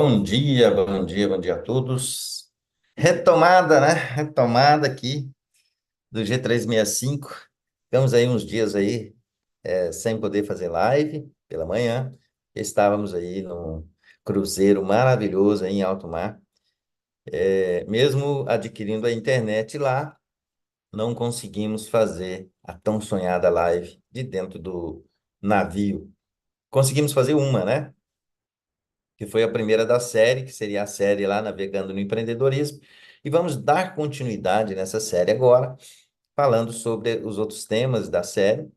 Bom dia a todos. Retomada, né? Retomada aqui do G365. Ficamos aí uns dias aí sem poder fazer live pela manhã. Estávamos aí num cruzeiro maravilhoso aí em alto mar. Mesmo adquirindo a internet lá, não conseguimos fazer a tão sonhada live de dentro do navio. Conseguimos fazer uma, né? Que foi a primeira da série, que seria a série lá Navegando no Empreendedorismo. E vamos dar continuidade nessa série agora, falando sobre os outros temas da série.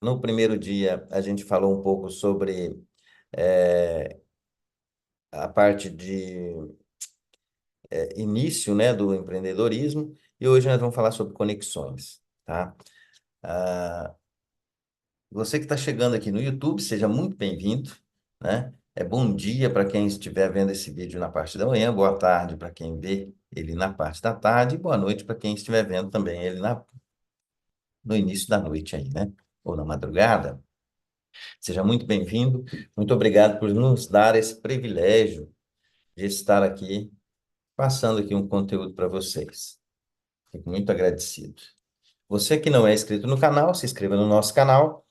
No primeiro dia, a gente falou um pouco sobre a parte de início, né, do empreendedorismo, e hoje nós vamos falar sobre conexões, tá? Ah, Você que está chegando aqui no YouTube, seja muito bem-vindo, né? Bom dia para quem estiver vendo esse vídeo na parte da manhã, boa tarde para quem vê ele na parte da tarde, e boa noite para quem estiver vendo também ele no início da noite aí, né? Ou na madrugada. Seja muito bem-vindo, muito obrigado por nos dar esse privilégio de estar aqui, passando aqui um conteúdo para vocês. Fico muito agradecido. Você que não é inscrito no canal, se inscreva no nosso canal.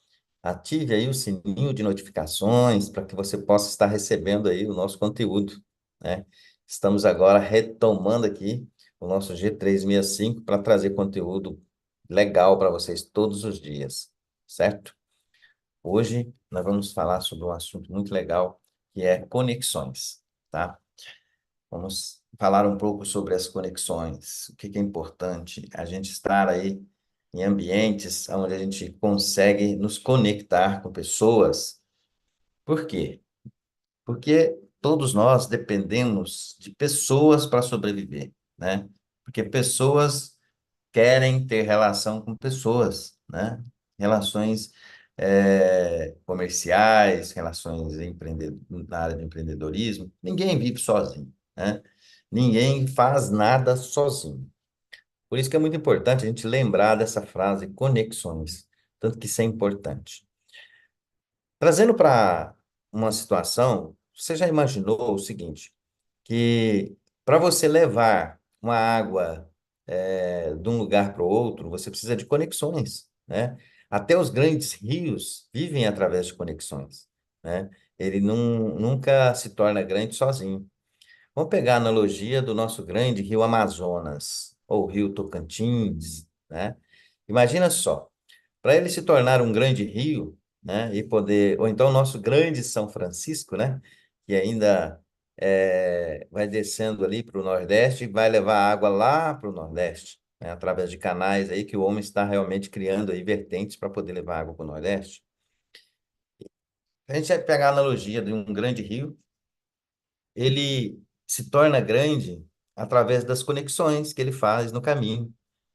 Ative aí o sininho de notificações para que você possa estar recebendo aí o nosso conteúdo, né? Estamos agora retomando aqui o nosso G365 para trazer conteúdo legal para vocês todos os dias, certo? Hoje nós vamos falar sobre um assunto muito legal, que é conexões, tá? Vamos falar um pouco sobre as conexões, o que que é importante a gente estar aí em ambientes onde a gente consegue nos conectar com pessoas. Por quê? Porque todos nós dependemos de pessoas para sobreviver, né? Porque pessoas querem ter relação com pessoas, né? Relações comerciais, relações na área de empreendedorismo. Ninguém vive sozinho, né? Ninguém faz nada sozinho. Por isso que é muito importante a gente lembrar dessa frase conexões, tanto que isso é importante. Trazendo para uma situação, você já imaginou o seguinte, que para você levar uma água de um lugar para o outro, você precisa de conexões, né? Até os grandes rios vivem através de conexões, né? Ele nunca se torna grande sozinho. Vamos pegar a analogia do nosso grande rio Amazonas, ou rio Tocantins, né? Imagina só, para ele se tornar um grande rio, né, e poder, ou então o nosso grande São Francisco, né, que ainda vai descendo ali para o Nordeste e vai levar água lá para o Nordeste, né, através de canais aí que o homem está realmente criando aí vertentes para poder levar água para o Nordeste. A gente vai pegar a analogia de um grande rio, ele se torna grande através das conexões que ele faz no caminho,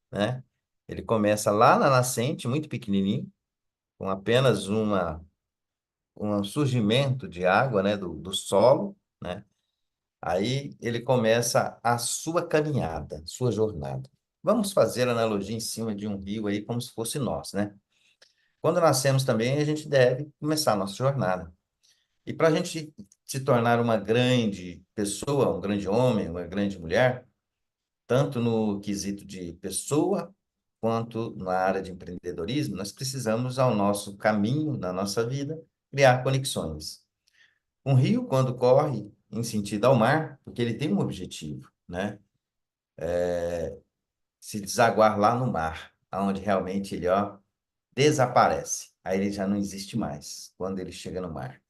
né? Ele começa lá na nascente, muito pequenininho, com apenas um surgimento de água, né, do solo, né? Aí ele começa a sua caminhada, sua jornada. Vamos fazer a analogia em cima de um rio aí, como se fosse nós, né? Quando nascemos também, a gente deve começar a nossa jornada. E para a gente se tornar uma grande pessoa, um grande homem, uma grande mulher, tanto no quesito de pessoa, quanto na área de empreendedorismo, nós precisamos, ao nosso caminho, na nossa vida, criar conexões. Um rio, quando corre em sentido ao mar, porque ele tem um objetivo, né? Se desaguar lá no mar, onde realmente ele, ó, desaparece. Aí ele já não existe mais, quando ele chega no mar.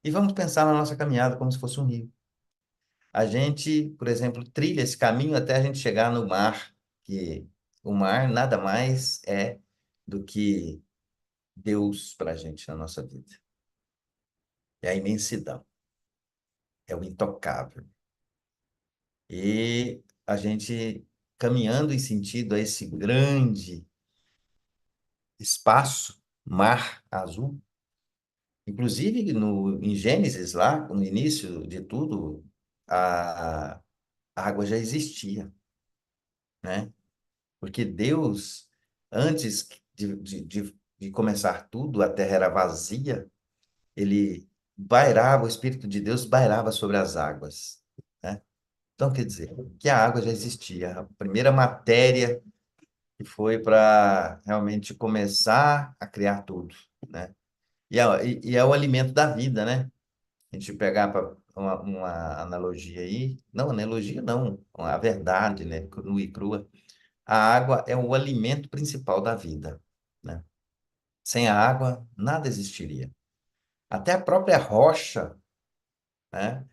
E vamos pensar na nossa caminhada como se fosse um rio. A gente, por exemplo, trilha esse caminho até a gente chegar no mar, que o mar nada mais é do que Deus para a gente na nossa vida. É a imensidão, é o intocável. E a gente caminhando em sentido a esse grande espaço, mar azul. Inclusive, em Gênesis, lá, no início de tudo, a, a água já existia, né? Porque Deus, antes de começar tudo, a terra era vazia, ele bairava, o Espírito de Deus bairava sobre as águas, né? Então, quer dizer, que a água já existia. A primeira matéria que foi para realmente começar a criar tudo, né? E é o alimento da vida, né? A gente pegar pra uma analogia aí, não, analogia não, a verdade, né? Nua e crua. A água é o alimento principal da vida, né? Sem a água, nada existiria. Até a própria rocha, né,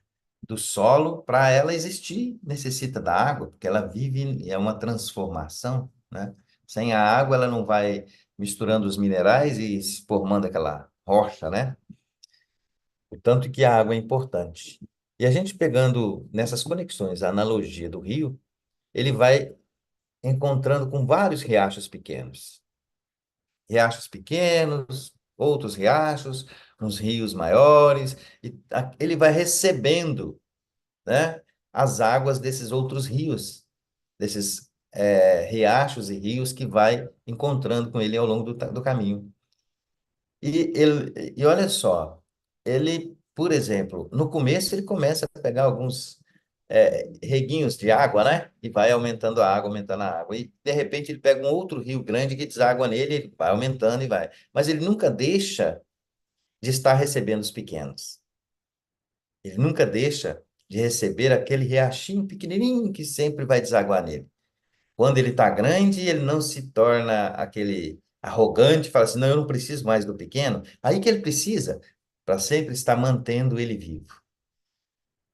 do solo, para ela existir, necessita da água, porque ela vive, é uma transformação, né? Sem a água, ela não vai misturando os minerais e se formando aquela rocha, né? O tanto que a água é importante. E a gente pegando nessas conexões, a analogia do rio, ele vai encontrando com vários riachos pequenos. Riachos pequenos, outros riachos, uns rios maiores, e ele vai recebendo, né, as águas desses outros rios, desses riachos e rios que vai encontrando com ele ao longo do caminho. E olha só, ele, por exemplo, no começo ele começa a pegar alguns reguinhos de água, né? E vai aumentando a água, aumentando a água. E de repente ele pega um outro rio grande que deságua nele, ele vai aumentando e vai. Mas ele nunca deixa de estar recebendo os pequenos. Ele nunca deixa de receber aquele riachinho pequenininho que sempre vai desaguar nele. Quando ele está grande, ele não se torna aquele arrogante, fala assim, não, eu não preciso mais do pequeno. Aí que ele precisa, para sempre estar mantendo ele vivo.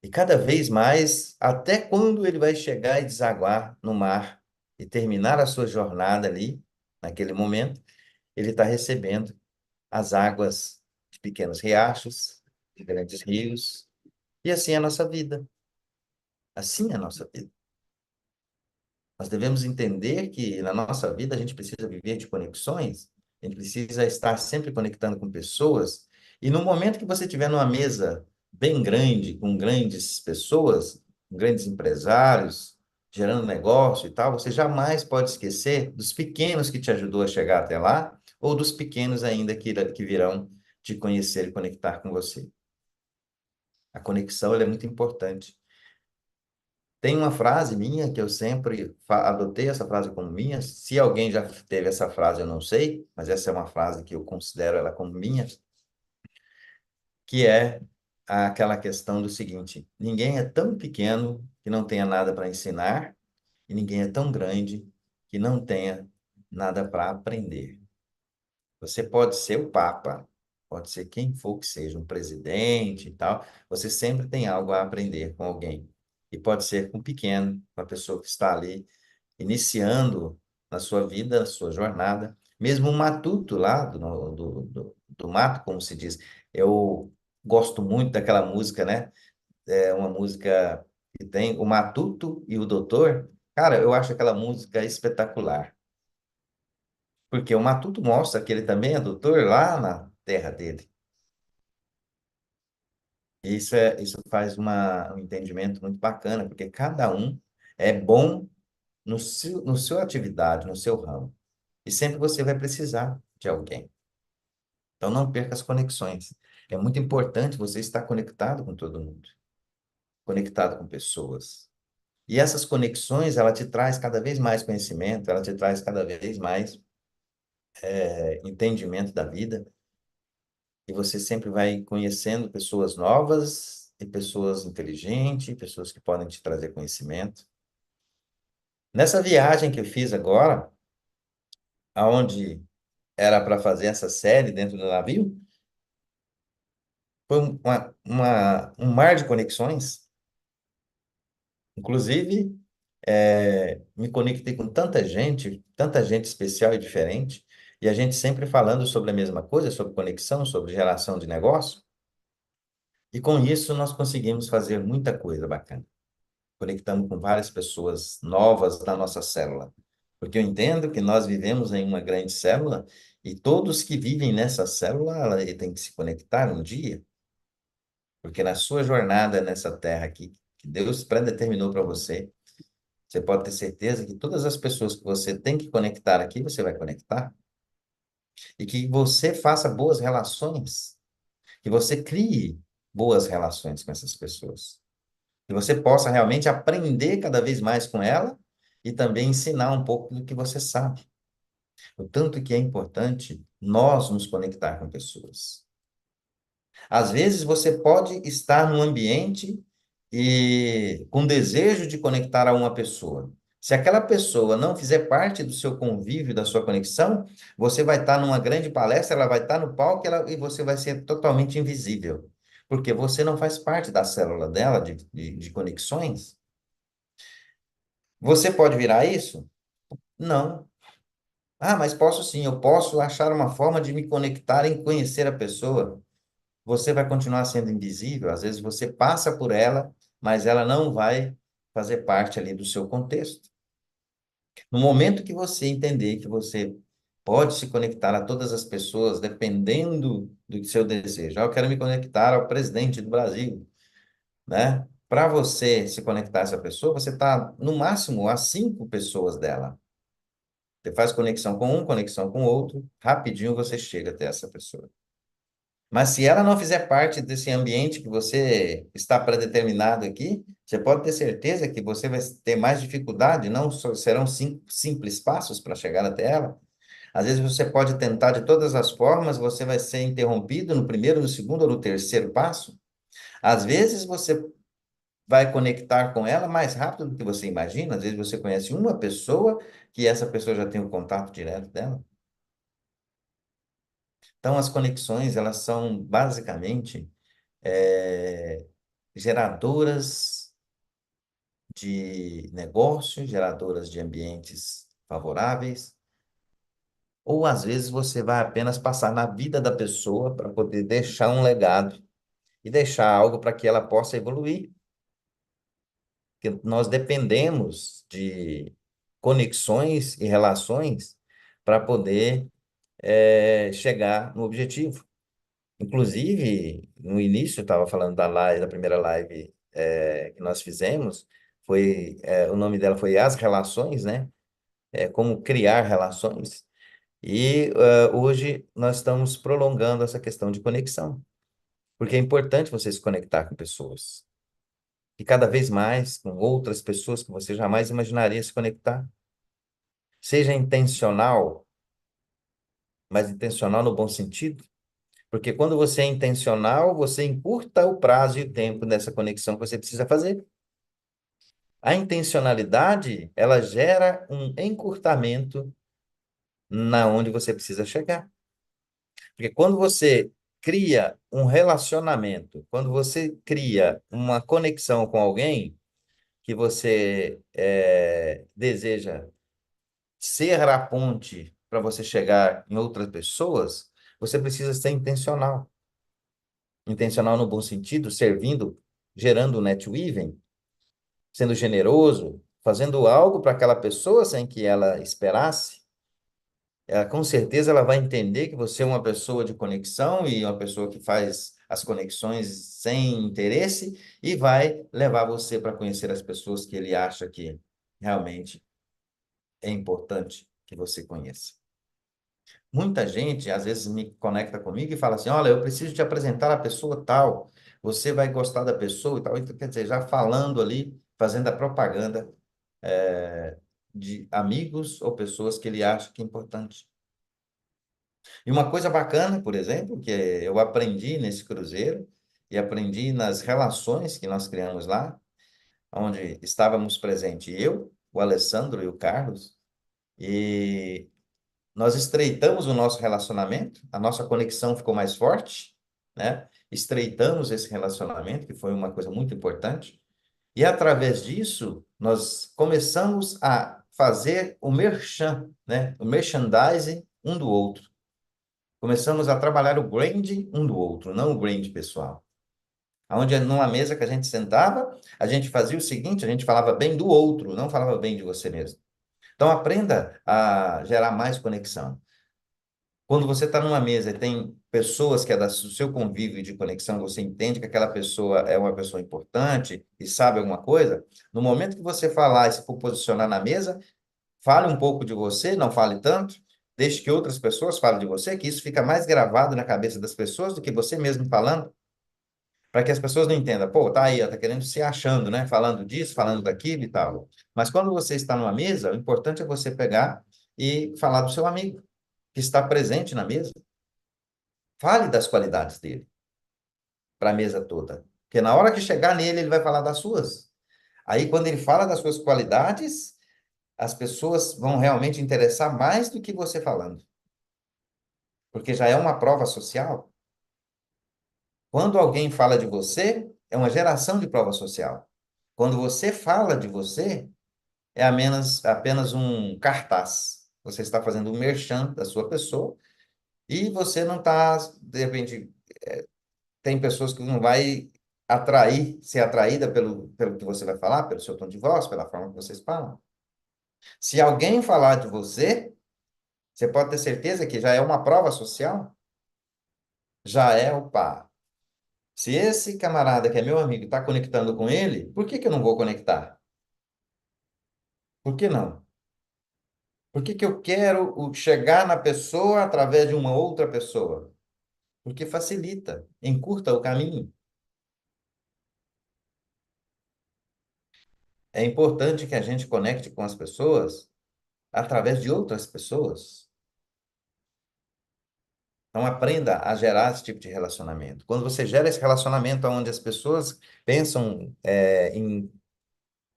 E cada vez mais, até quando ele vai chegar e desaguar no mar e terminar a sua jornada ali, naquele momento, ele está recebendo as águas de pequenos riachos, de grandes rios, e assim é a nossa vida. Assim é a nossa vida. Nós devemos entender que na nossa vida a gente precisa viver de conexões, a gente precisa estar sempre conectando com pessoas, e no momento que você estiver numa mesa bem grande, com grandes pessoas, com grandes empresários, gerando negócio e tal, você jamais pode esquecer dos pequenos que te ajudou a chegar até lá, ou dos pequenos ainda que virão te conhecer e conectar com você. A conexão, ela é muito importante. Tem uma frase minha que eu sempre adotei essa frase como minha. Se alguém já teve essa frase, eu não sei, mas essa é uma frase que eu considero ela como minha, que é aquela questão do seguinte: ninguém é tão pequeno que não tenha nada para ensinar, e ninguém é tão grande que não tenha nada para aprender. Você pode ser o Papa, pode ser quem for que seja, um presidente e tal, você sempre tem algo a aprender com alguém. E pode ser com um pequeno, com a pessoa que está ali iniciando na sua vida, na sua jornada. Mesmo um matuto lá do mato, como se diz. Eu gosto muito daquela música, né? É uma música que tem o Matuto e o Doutor. Cara, eu acho aquela música espetacular. Porque o Matuto mostra que ele também é doutor lá na terra dele. Isso faz um entendimento muito bacana, porque cada um é bom no seu atividade, no seu ramo. E sempre você vai precisar de alguém. Então não perca as conexões. É muito importante você estar conectado com todo mundo, conectado com pessoas. E essas conexões, ela te traz cada vez mais conhecimento, ela te traz cada vez mais entendimento da vida, e você sempre vai conhecendo pessoas novas e pessoas inteligentes, pessoas que podem te trazer conhecimento. Nessa viagem que eu fiz agora, aonde era para fazer essa série dentro do navio, foi um mar de conexões. Inclusive, me conectei com tanta gente especial e diferente, e a gente sempre falando sobre a mesma coisa, sobre conexão, sobre geração de negócio, e com isso nós conseguimos fazer muita coisa bacana, conectando com várias pessoas novas da nossa célula. Porque eu entendo que nós vivemos em uma grande célula, e todos que vivem nessa célula, ela tem que se conectar um dia, porque na sua jornada nessa terra aqui, que Deus predeterminou para você, você pode ter certeza que todas as pessoas que você tem que conectar aqui, você vai conectar. E que você faça boas relações. que você crie boas relações com essas pessoas, que você possa realmente aprender cada vez mais com ela e também ensinar um pouco do que você sabe. O tanto que é importante nós nos conectar com pessoas. Às vezes você pode estar num ambiente e com desejo de conectar a uma pessoa. Se aquela pessoa não fizer parte do seu convívio, da sua conexão, você vai estar numa grande palestra, ela vai estar no palco e você vai ser totalmente invisível, porque você não faz parte da célula dela de conexões. Você pode virar isso? Não. Ah, mas posso sim, eu posso achar uma forma de me conectar e conhecer a pessoa. Você vai continuar sendo invisível, às vezes você passa por ela, mas ela não vai fazer parte ali do seu contexto. No momento que você entender que você pode se conectar a todas as pessoas, dependendo do seu desejo. Ah, eu quero me conectar ao presidente do Brasil, né? Para você se conectar a essa pessoa, você está, no máximo, a 5 pessoas dela. Você faz conexão com um, conexão com outro, rapidinho você chega até essa pessoa. Mas se ela não fizer parte desse ambiente que você está predeterminado aqui, você pode ter certeza que você vai ter mais dificuldade, não serão 5 simples passos para chegar até ela. Às vezes você pode tentar de todas as formas, você vai ser interrompido no primeiro, no segundo ou no terceiro passo. Às vezes você vai conectar com ela mais rápido do que você imagina. Às vezes você conhece uma pessoa que essa pessoa já tem o contato direto dela. Então, as conexões, elas são basicamente eh, geradoras de negócios, geradoras de ambientes favoráveis, ou às vezes você vai apenas passar na vida da pessoa para poder deixar um legado e deixar algo para que ela possa evoluir. Porque nós dependemos de conexões e relações para poder chegar no objetivo. Inclusive, no início, eu estava falando da live, da primeira live que nós fizemos, o nome dela foi As Relações, né? Como criar relações. E hoje nós estamos prolongando essa questão de conexão, porque é importante você se conectar com pessoas. E cada vez mais com outras pessoas que você jamais imaginaria se conectar. Seja intencional, mas intencional no bom sentido. Porque quando você é intencional, você encurta o prazo e o tempo dessa conexão que você precisa fazer. A intencionalidade, ela gera um encurtamento na onde você precisa chegar. Porque quando você cria um relacionamento, quando você cria uma conexão com alguém que você deseja ser a ponte para você chegar em outras pessoas, você precisa ser intencional. Intencional no bom sentido, servindo, gerando netweaving, sendo generoso, fazendo algo para aquela pessoa sem que ela esperasse. Ela, com certeza ela vai entender que você é uma pessoa de conexão e uma pessoa que faz as conexões sem interesse e vai levar você para conhecer as pessoas que ele acha que realmente é importante que você conheça. Muita gente, às vezes, me conecta comigo e fala assim: olha, eu preciso te apresentar a pessoa tal, você vai gostar da pessoa e tal. Então, quer dizer, já falando ali, fazendo a propaganda de amigos ou pessoas que ele acha que é importante. E uma coisa bacana, por exemplo, que eu aprendi nesse cruzeiro e aprendi nas relações que nós criamos lá, onde estávamos presentes eu, o Alessandro e o Carlos, e nós estreitamos o nosso relacionamento, a nossa conexão ficou mais forte, né? Estreitamos esse relacionamento, que foi uma coisa muito importante. E através disso, nós começamos a fazer o merchan, né? O merchandising um do outro. Começamos a trabalhar o brand um do outro, não o brand pessoal. Onde numa mesa que a gente sentava, a gente fazia o seguinte, a gente falava bem do outro, não falava bem de você mesmo. Então aprenda a gerar mais conexão. Quando você está numa mesa e tem pessoas que é do seu convívio de conexão, você entende que aquela pessoa é uma pessoa importante e sabe alguma coisa, no momento que você falar e se for posicionar na mesa, fale um pouco de você, não fale tanto, Deixe que outras pessoas falem de você, que isso fica mais gravado na cabeça das pessoas do que você mesmo falando, para que as pessoas não entendam, pô, tá aí, ó, tá querendo se achando, né? Falando disso, falando daquilo e tal. Mas quando você está numa mesa, o importante é você pegar e falar do seu amigo, que está presente na mesa. Fale das qualidades dele para a mesa toda. Porque na hora que chegar nele, ele vai falar das suas. Aí, quando ele fala das suas qualidades, as pessoas vão realmente interessar mais do que você falando, porque já é uma prova social. Quando alguém fala de você, é uma geração de prova social. Quando você fala de você, é apenas um cartaz. Você está fazendo um merchan da sua pessoa e você não está, de repente, tem pessoas que não vai ser atraída pelo que você vai falar, pelo seu tom de voz, pela forma que vocês falam. Se alguém falar de você, você pode ter certeza que já é uma prova social, já é o pá. Se esse camarada que é meu amigo está conectando com ele, por que que eu não vou conectar? Por que não? Por que que eu quero chegar na pessoa através de uma outra pessoa? Porque facilita, encurta o caminho. É importante que a gente conecte com as pessoas através de outras pessoas. Então, aprenda a gerar esse tipo de relacionamento. Quando você gera esse relacionamento onde as pessoas pensam em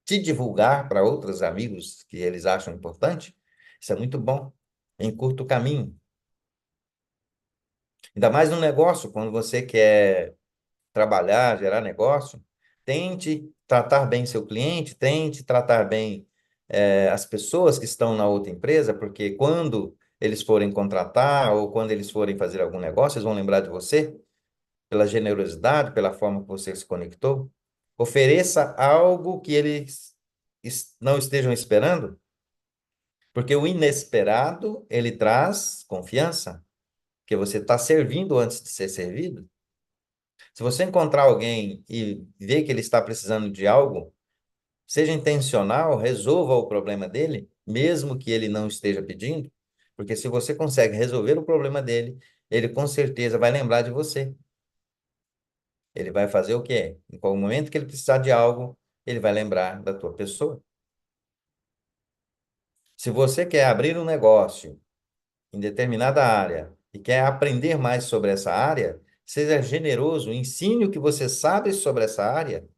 te divulgar para outros amigos que eles acham importante, isso é muito bom. Encurta o caminho. Ainda mais no negócio, quando você quer trabalhar, gerar negócio, tente tratar bem seu cliente, tente tratar bem as pessoas que estão na outra empresa, porque quando eles forem contratar ou quando eles forem fazer algum negócio, eles vão lembrar de você pela generosidade, pela forma que você se conectou. Ofereça algo que eles não estejam esperando, porque o inesperado, ele traz confiança, porque você está servindo antes de ser servido. Se você encontrar alguém e ver que ele está precisando de algo, seja intencional, resolva o problema dele, mesmo que ele não esteja pedindo, porque se você consegue resolver o problema dele, ele com certeza vai lembrar de você. Ele vai fazer o quê? Em qual momento que ele precisar de algo, ele vai lembrar da tua pessoa. Se você quer abrir um negócio em determinada área e quer aprender mais sobre essa área, seja generoso, ensine o que você sabe sobre essa área,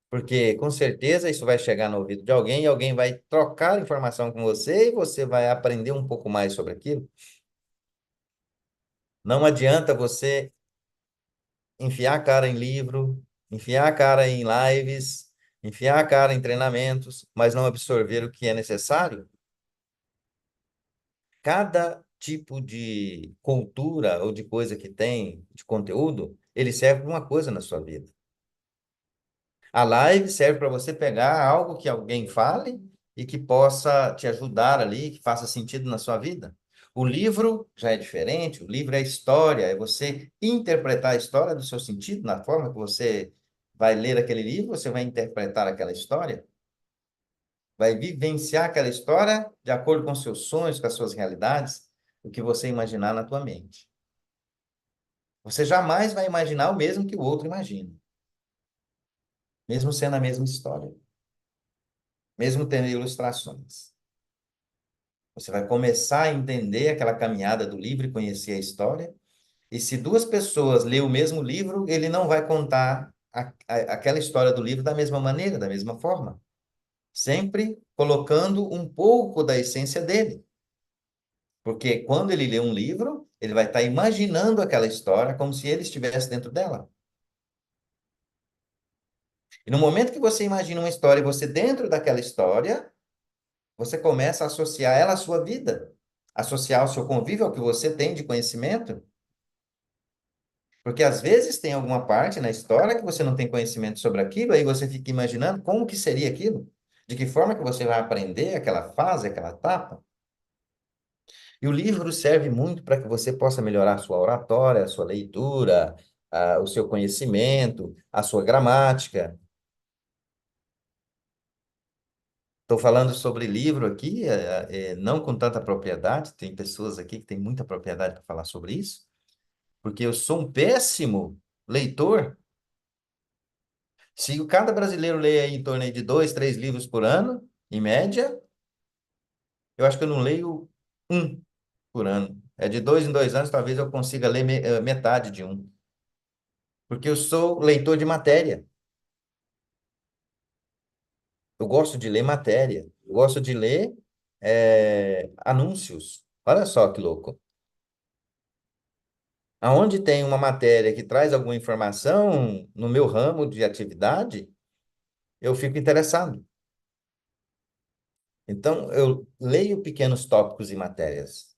porque com certeza isso vai chegar no ouvido de alguém e alguém vai trocar informação com você e você vai aprender um pouco mais sobre aquilo. Não adianta você enfiar a cara em livro, enfiar a cara em lives, enfiar a cara em treinamentos, mas não absorver o que é necessário. Cada tipo de cultura ou de coisa que tem, de conteúdo, ele serve para uma coisa na sua vida. A live serve para você pegar algo que alguém fale e que possa te ajudar ali, que faça sentido na sua vida. O livro já é diferente, o livro é história, é você interpretar a história do seu sentido, na forma que você vai ler aquele livro, você vai interpretar aquela história, vai vivenciar aquela história de acordo com seus sonhos, com as suas realidades, o que você imaginar na tua mente. Você jamais vai imaginar o mesmo que o outro imagina, mesmo sendo a mesma história, mesmo tendo ilustrações. Você vai começar a entender aquela caminhada do livro e conhecer a história. E se duas pessoas lerem o mesmo livro, ele não vai contar aquela história do livro da mesma maneira, da mesma forma. Sempre colocando um pouco da essência dele. Porque quando ele lê um livro, ele vai estar imaginando aquela história como se ele estivesse dentro dela. E no momento que você imagina uma história e você dentro daquela história, você começa a associar ela à sua vida, associar o seu convívio ao que você tem de conhecimento. Porque às vezes tem alguma parte na história que você não tem conhecimento sobre aquilo, aí você fica imaginando como que seria aquilo, de que forma que você vai aprender aquela fase, aquela etapa. E o livro serve muito para que você possa melhorar a sua oratória, a sua leitura, o seu conhecimento, a sua gramática. Estou falando sobre livro aqui, não com tanta propriedade, tem pessoas aqui que têm muita propriedade para falar sobre isso, porque eu sou um péssimo leitor. Se cada brasileiro lê aí em torno aí de 2, 3 livros por ano, em média, eu acho que eu não leio um por ano. É de 2 em 2 anos, talvez eu consiga ler metade de um, porque eu sou leitor de matéria. Eu gosto de ler matéria, eu gosto de ler anúncios. Olha só que louco. Aonde tem uma matéria que traz alguma informação no meu ramo de atividade, eu fico interessado. Então, eu leio pequenos tópicos e matérias.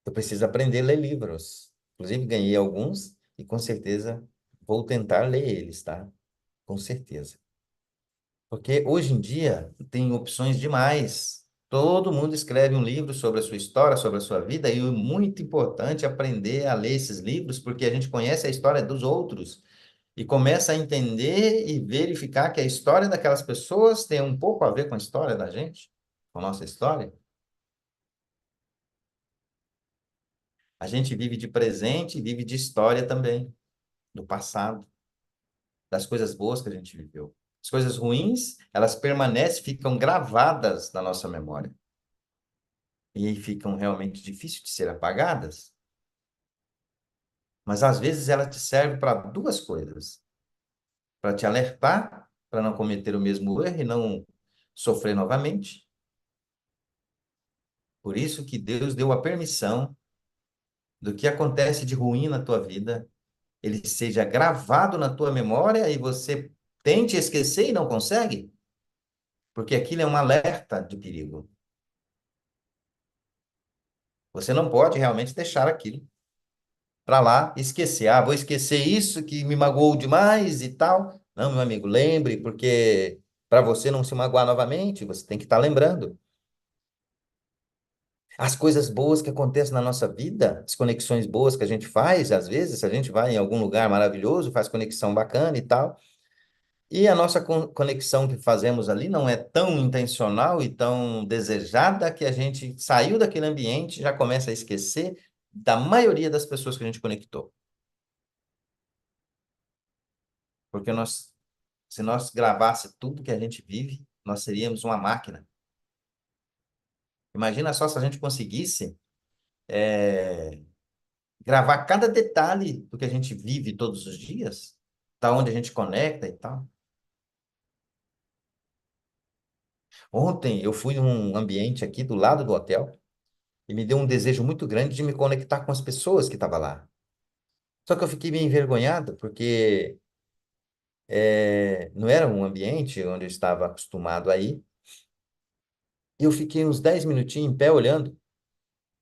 Eu preciso aprender a ler livros. Inclusive, ganhei alguns e com certeza vou tentar ler eles, tá? Com certeza. Porque hoje em dia tem opções demais. Todo mundo escreve um livro sobre a sua história, sobre a sua vida, e é muito importante aprender a ler esses livros, porque a gente conhece a história dos outros e começa a entender e verificar que a história daquelas pessoas tem um pouco a ver com a história da gente, com a nossa história. A gente vive de presente e vive de história também, do passado, das coisas boas que a gente viveu. As coisas ruins, elas permanecem, ficam gravadas na nossa memória. E ficam realmente difíceis de ser apagadas, mas às vezes ela te serve para duas coisas: para te alertar, para não cometer o mesmo erro e não sofrer novamente. Por isso que Deus deu a permissão do que acontece de ruim na tua vida, ele seja gravado na tua memória e você tente esquecer e não consegue, porque aquilo é um alerta de perigo. Você não pode realmente deixar aquilo para lá, esquecer. Ah, vou esquecer isso que me magoou demais e tal. Não, meu amigo, lembre, porque para você não se magoar novamente, você tem que estar lembrando. As coisas boas que acontecem na nossa vida, as conexões boas que a gente faz, às vezes, a gente vai em algum lugar maravilhoso, faz conexão bacana e tal, e a nossa conexão que fazemos ali não é tão intencional e tão desejada que a gente saiu daquele ambiente e já começa a esquecer da maioria das pessoas que a gente conectou. Porque se nós gravasse tudo que a gente vive, nós seríamos uma máquina. Imagina só se a gente conseguisse gravar cada detalhe do que a gente vive todos os dias, da onde a gente conecta e tal. Ontem eu fui num ambiente aqui do lado do hotel e me deu um desejo muito grande de me conectar com as pessoas que estavam lá. Só que eu fiquei meio envergonhado porque não era um ambiente onde eu estava acostumado a ir. E eu fiquei uns 10 minutinhos em pé olhando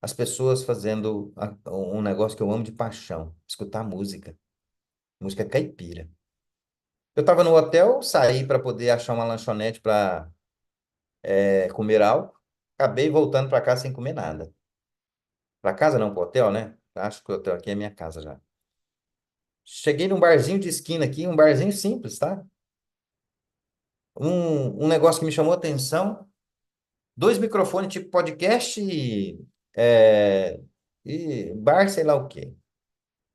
as pessoas fazendo um negócio que eu amo de paixão, escutar música, música caipira. Eu estava no hotel, saí para poder achar uma lanchonete para comer algo, acabei voltando para casa sem comer nada. Para casa não, para o hotel, né? Acho que o hotel aqui é minha casa já. Cheguei num barzinho de esquina aqui, um barzinho simples, tá? Um negócio que me chamou a atenção, dois microfones tipo podcast é, e bar, sei lá o quê.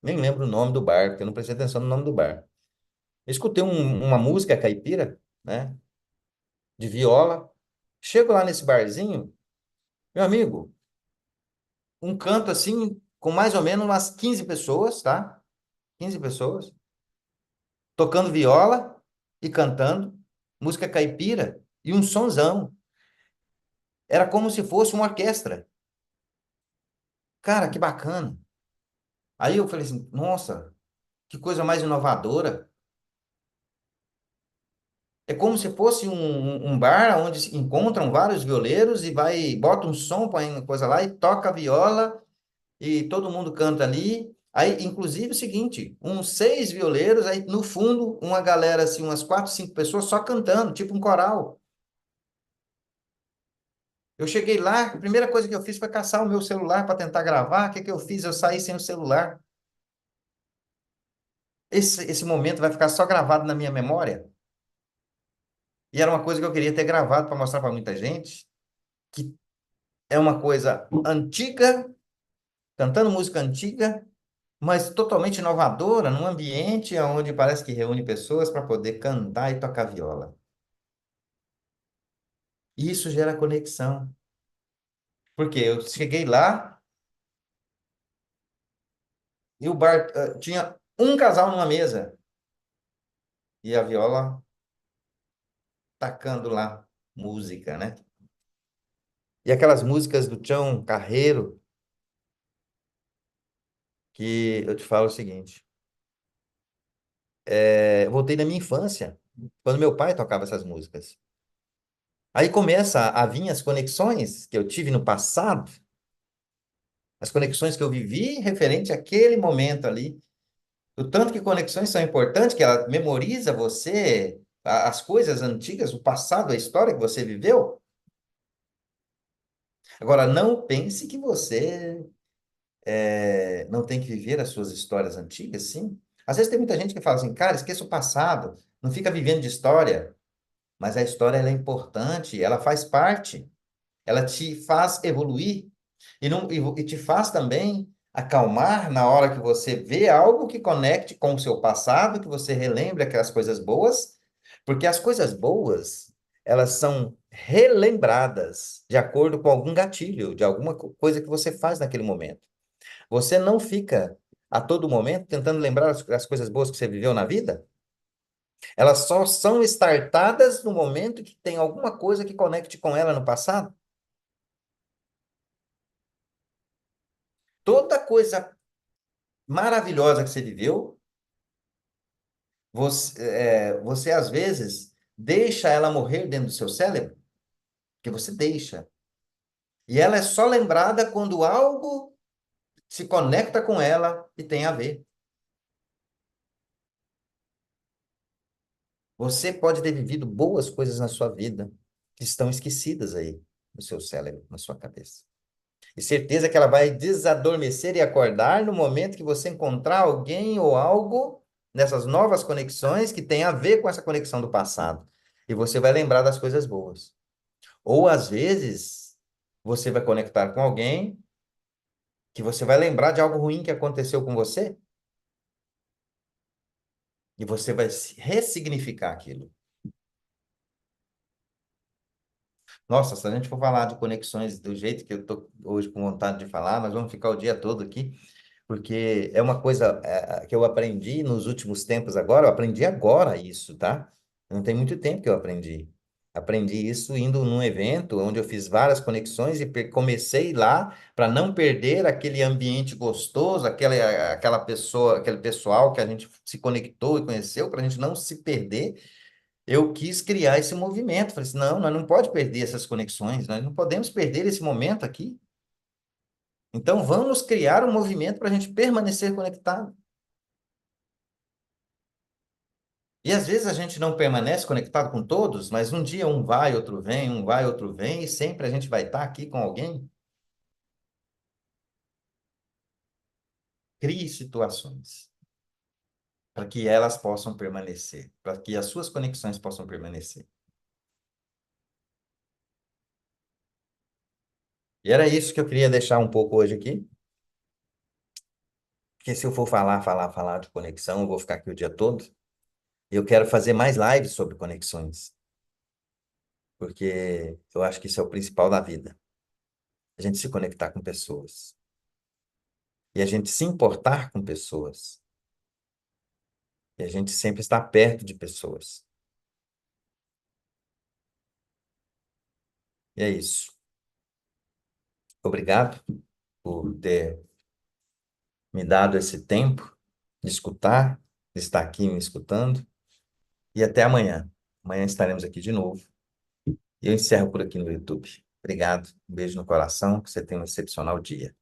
Nem lembro o nome do bar, porque eu não prestei atenção no nome do bar. Eu escutei uma música caipira, né? De viola. Chego lá nesse barzinho, meu amigo, um canto assim, com mais ou menos umas 15 pessoas, tá? 15 pessoas, tocando viola e cantando, música caipira e um sonzão. Era como se fosse uma orquestra. Cara, que bacana. Aí eu falei assim, nossa, que coisa mais inovadora. É como se fosse um bar onde se encontram vários violeiros e vai, bota um som, põe uma coisa lá e toca a viola e todo mundo canta ali. Aí, inclusive, o seguinte, uns 6 violeiros, aí no fundo, uma galera, assim, umas 4, 5 pessoas só cantando, tipo um coral. Eu cheguei lá, a primeira coisa que eu fiz foi caçar o meu celular para tentar gravar. O que que eu fiz? Eu saí sem o celular. Esse momento vai ficar só gravado na minha memória. E era uma coisa que eu queria ter gravado para mostrar para muita gente, que é uma coisa antiga, cantando música antiga, mas totalmente inovadora, num ambiente onde parece que reúne pessoas para poder cantar e tocar viola. E isso gera conexão. Porque eu cheguei lá e o bar tinha um casal numa mesa e a viola tacando lá música, né? E aquelas músicas do Tião Carreiro, que eu te falo o seguinte, eu voltei na minha infância, quando meu pai tocava essas músicas. Aí começa a vir as conexões que eu tive no passado, as conexões que eu vivi referente àquele momento ali. O tanto que conexões são importantes, que ela memoriza você, as coisas antigas, o passado, a história que você viveu. Agora, não pense que você não tem que viver as suas histórias antigas, sim. Às vezes tem muita gente que fala assim, cara, esqueça o passado, não fica vivendo de história. Mas a história ela é importante, ela faz parte, ela te faz evoluir e, não, e te faz também acalmar na hora que você vê algo que conecte com o seu passado, que você relembre aquelas coisas boas, porque as coisas boas, elas são relembradas de acordo com algum gatilho, de alguma coisa que você faz naquele momento. Você não fica a todo momento tentando lembrar as coisas boas que você viveu na vida. Elas só são startadas no momento que tem alguma coisa que conecte com ela no passado. Toda coisa maravilhosa que você viveu, você às vezes deixa ela morrer dentro do seu cérebro, que você deixa. E ela é só lembrada quando algo se conecta com ela e tem a ver. Você pode ter vivido boas coisas na sua vida que estão esquecidas aí no seu cérebro, na sua cabeça. E certeza que ela vai desadormecer e acordar no momento que você encontrar alguém ou algo nessas novas conexões que tem a ver com essa conexão do passado. E você vai lembrar das coisas boas. Ou às vezes, você vai conectar com alguém que você vai lembrar de algo ruim que aconteceu com você e você vai ressignificar aquilo. Nossa, se a gente for falar de conexões do jeito que eu estou hoje com vontade de falar, nós vamos ficar o dia todo aqui. Porque é uma coisa que eu aprendi nos últimos tempos agora, eu aprendi agora isso, tá? Não tem muito tempo que eu aprendi. Aprendi isso indo num evento onde eu fiz várias conexões e comecei lá para não perder aquele ambiente gostoso, aquela pessoa, aquele pessoal que a gente se conectou e conheceu, para a gente não se perder. Eu quis criar esse movimento. Falei assim, não, nós não pode perder essas conexões, nós não podemos perder esse momento aqui. Então, vamos criar um movimento para a gente permanecer conectado. E às vezes a gente não permanece conectado com todos, mas um dia um vai, outro vem, um vai, outro vem, e sempre a gente vai estar aqui com alguém. Crie situações para que elas possam permanecer, para que as suas conexões possam permanecer. E era isso que eu queria deixar um pouco hoje aqui, porque se eu for falar de conexão, eu vou ficar aqui o dia todo. Eu quero fazer mais lives sobre conexões, porque eu acho que isso é o principal da vida. A gente se conectar com pessoas. E a gente se importar com pessoas. E a gente sempre está perto de pessoas. E é isso. Obrigado por ter me dado esse tempo de escutar, de estar aqui me escutando. E até amanhã. Amanhã estaremos aqui de novo. E eu encerro por aqui no YouTube. Obrigado. Um beijo no coração. Que você tenha um excepcional dia.